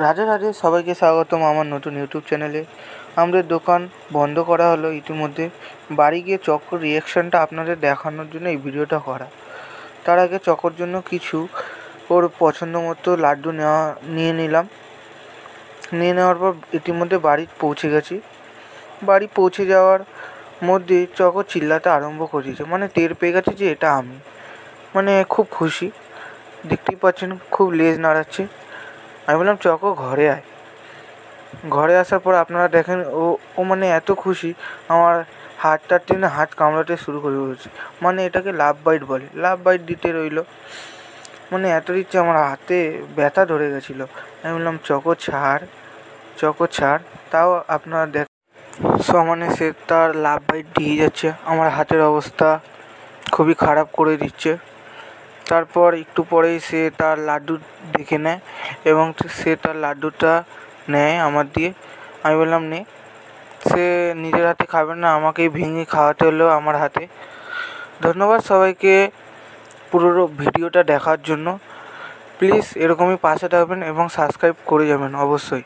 রাধে রাধে, সবাইকে স্বাগতম আমার নতুন ইউটিউব চ্যানেলে। আমাদের দোকান বন্ধ করা হলো ইতিমধ্যে। বাড়ি গিয়ে চক্কর রিয়াকশানটা আপনাদের দেখানোর জন্য এই ভিডিওটা করা। তার আগে চক্কর জন্য কিছু ওর পছন্দ মতো লাড্ডু নিয়ে নেওয়ার পর ইতিমধ্যে বাড়ি পৌঁছে গেছি। বাড়ি পৌঁছে যাওয়ার মধ্যে চক্কর চিল্লাতে আরম্ভ করেছে, মানে টের পেয়ে গেছে যে এটা আমি। মানে খুব খুশি, দেখতেই পাচ্ছেন খুব লেজ নাড়াচ্ছে। আমি বললাম চক্কর ঘরে আয়। ঘরে আসার পর আপনারা দেখেন ও মানে এত খুশি, আমার হাতটা টেনে হাত কামড়াতে শুরু করে দিয়েছে। মানে এটাকে লাভ বাইট বলে, লাভ বাইট দিতে রইলো। মানে এত দিচ্ছে আমার হাতে ব্যথা ধরে গেছিলো। আমি বললাম চক্কর ছাড়। তাও আপনারা দেখ সমানে সে তার লাভ বাইট দিয়ে যাচ্ছে, আমার হাতের অবস্থা খুবই খারাপ করে দিচ্ছে। তারপর একটু পরেই সে তার লাড্ডু দেখে নেয় এবং সে তার লাড্ডুটা নেয় আমার দিয়ে। আমি বললাম নে। সে নিজের হাতে খাবে না, আমাকেই ভেঙে খাওয়াতে হলো আমার হাতে। ধন্যবাদ সবাইকে পুরো ভিডিওটা দেখার জন্য। প্লিজ এরকমই পাশে থাকবেন এবং সাবস্ক্রাইব করে যাবেন অবশ্যই।